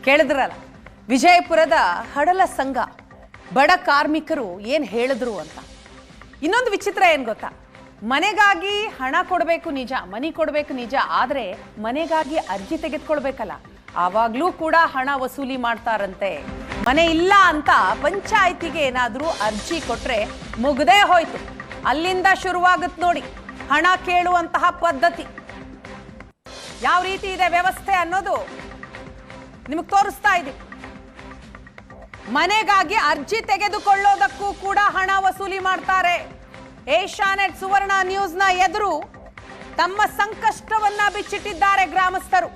ಕೇಳಿದ್ರಲ್ಲ, ವಿಜಯಪುರದ ಹಡಲ ಸಂಘ ಬಡ ಕಾರ್ಮಿಕರು ಏನು ಹೇಳಿದ್ರು ಅಂತ. ಇನ್ನೊಂದು ವಿಚಿತ್ರ ಏನು ಗೊತ್ತಾ, ಮನೆಗಾಗಿ ಹಣ ಕೊಡಬೇಕು ನಿಜ, ಮನೆ ಕೊಡಬೇಕು ನಿಜ, ಆದರೆ ಮನೆಗಾಗಿ ಅರ್ಜಿ ತೆಗೆದುಕೊಳ್ಬೇಕಲ್ಲ, ಆವಾಗಲೂ ಕೂಡ ಹಣ ವಸೂಲಿ ಮಾಡ್ತಾರಂತೆ. ಮನೆ ಇಲ್ಲ ಅಂತ ಪಂಚಾಯಿತಿಗೆ ಏನಾದರೂ ಅರ್ಜಿ ಕೊಟ್ರೆ ಮುಗ್ದೇ ಹೋಯ್ತು. ಅಲ್ಲಿಂದ ಶುರುವಾಗುತ್ತೆ ನೋಡಿ ಹಣ ಕೇಳುವಂತಹ ಪದ್ಧತಿ. ಯಾವ ರೀತಿ ಇದೆ ವ್ಯವಸ್ಥೆ ಅನ್ನೋದು ನಿಮಗೆ ತೋರಿಸ್ತಾ ಇದ್ದೀವಿ. ಮನೆಗಾಗಿ ಅರ್ಜಿ ತೆಗೆದುಕೊಳ್ಳೋದಕ್ಕೂ ಕೂಡ ಹಣ ವಸೂಲಿ ಮಾಡ್ತಾರೆ. ಏಷ್ಯಾನೆಟ್ ಸುವರ್ಣ ನ್ಯೂಸ್ನ ಎದುರು ತಮ್ಮ ಸಂಕಷ್ಟವನ್ನ ಬಿಚ್ಚಿಟ್ಟಿದ್ದಾರೆ ಗ್ರಾಮಸ್ಥರು.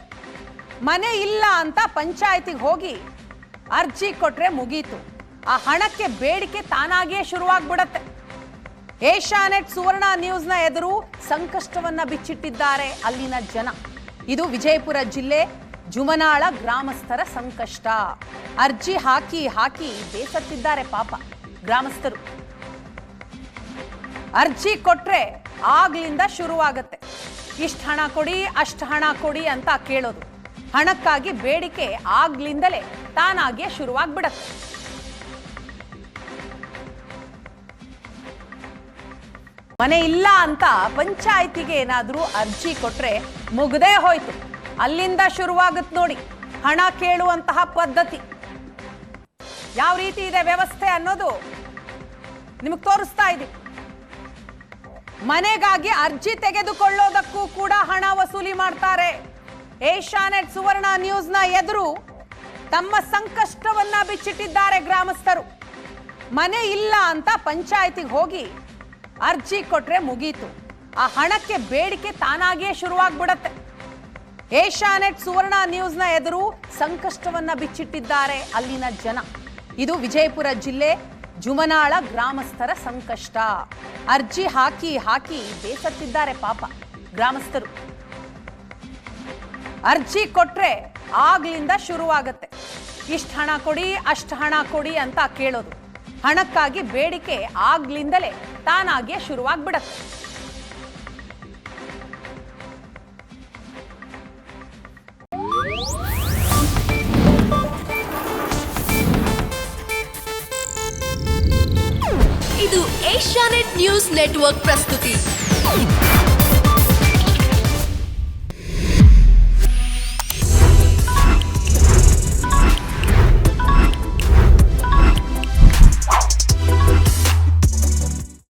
ಮನೆ ಇಲ್ಲ ಅಂತ ಪಂಚಾಯಿತಿಗೆ ಹೋಗಿ ಅರ್ಜಿ ಕೊಟ್ರೆ ಮುಗೀತು, ಆ ಹಣಕ್ಕೆ ಬೇಡಿಕೆ ತಾನಾಗಿಯೇ ಶುರುವಾಗ್ಬಿಡತ್ತೆ. ಏಷ್ಯಾನೆಟ್ ಸುವರ್ಣ ನ್ಯೂಸ್ನ ಎದುರು ಸಂಕಷ್ಟವನ್ನ ಬಿಚ್ಚಿಟ್ಟಿದ್ದಾರೆ ಅಲ್ಲಿನ ಜನ. ಇದು ವಿಜಯಪುರ ಜಿಲ್ಲೆ ಜುಮನಾಳ ಗ್ರಾಮಸ್ಥರ ಸಂಕಷ್ಟ. ಅರ್ಜಿ ಹಾಕಿ ಹಾಕಿ ಬೇಸತ್ತಿದ್ದಾರೆ ಪಾಪ ಗ್ರಾಮಸ್ಥರು. ಅರ್ಜಿ ಕೊಟ್ರೆ ಆಗ್ಲಿಂದ ಶುರುವಾಗತ್ತೆ, ಇಷ್ಟು ಹಣ ಕೊಡಿ ಅಷ್ಟು ಹಣ ಕೊಡಿ ಅಂತ ಕೇಳೋದು. ಹಣಕ್ಕಾಗಿ ಬೇಡಿಕೆ ಆಗ್ಲಿಂದಲೇ ತಾನಾಗಿಯೇ ಶುರುವಾಗ್ಬಿಡತ್ತೆ. ಮನೆ ಇಲ್ಲ ಅಂತ ಪಂಚಾಯಿತಿಗೆ ಏನಾದರೂ ಅರ್ಜಿ ಕೊಟ್ರೆ ಮುಗ್ದೇ ಹೋಯ್ತು. ಅಲ್ಲಿಂದ ಶುರುವಾಗುತ್ತೆ ನೋಡಿ ಹಣ ಕೇಳುವಂತಹ ಪದ್ಧತಿ. ಯಾವ ರೀತಿ ಇದೆ ವ್ಯವಸ್ಥೆ ಅನ್ನೋದು ನಿಮಗೆ ತೋರಿಸ್ತಾ ಇದ್ದೀವಿ. ಮನೆಗಾಗಿ ಅರ್ಜಿ ತೆಗೆದುಕೊಳ್ಳೋದಕ್ಕೂ ಕೂಡ ಹಣ ವಸೂಲಿ ಮಾಡ್ತಾರೆ. ಏಷ್ಯಾನೆಟ್ ಸುವರ್ಣ ನ್ಯೂಸ್ನ ಎದುರು ತಮ್ಮ ಸಂಕಷ್ಟವನ್ನ ಬಿಚ್ಚಿಟ್ಟಿದ್ದಾರೆ ಗ್ರಾಮಸ್ಥರು. ಮನೆ ಇಲ್ಲ ಅಂತ ಪಂಚಾಯಿತಿಗೆ ಹೋಗಿ ಅರ್ಜಿ ಕೊಟ್ರೆ ಮುಗೀತು, ಆ ಹಣಕ್ಕೆ ಬೇಡಿಕೆ ತಾನಾಗಿಯೇ ಶುರುವಾಗ್ಬಿಡತ್ತೆ. ಏಷ್ಯಾನೆಟ್ ಸುವರ್ಣ ನ್ಯೂಸ್ನ ಎದುರು ಸಂಕಷ್ಟವನ್ನ ಬಿಚ್ಚಿಟ್ಟಿದ್ದಾರೆ ಅಲ್ಲಿನ ಜನ. ಇದು ವಿಜಯಪುರ ಜಿಲ್ಲೆ ಜುಮನಾಳ ಗ್ರಾಮಸ್ಥರ ಸಂಕಷ್ಟ. ಅರ್ಜಿ ಹಾಕಿ ಹಾಕಿ ಬೇಸತ್ತಿದ್ದಾರೆ ಪಾಪ ಗ್ರಾಮಸ್ಥರು. ಅರ್ಜಿ ಕೊಟ್ರೆ ಆಗ್ಲಿಂದ ಶುರುವಾಗತ್ತೆ, ಇಷ್ಟು ಹಣ ಕೊಡಿ ಅಷ್ಟು ಹಣ ಕೊಡಿ ಅಂತ ಕೇಳೋದು. ಹಣಕ್ಕಾಗಿ ಬೇಡಿಕೆ ಆಗ್ಲಿಂದಲೇ ತಾನಾಗಿಯೇ ಶುರುವಾಗ್ಬಿಡತ್ತೆ. ಇದು ಏಷ್ಯಾನೆಟ್ ನ್ಯೂಸ್ ನೆಟ್ವರ್ಕ್ ಪ್ರಸ್ತುತಿ.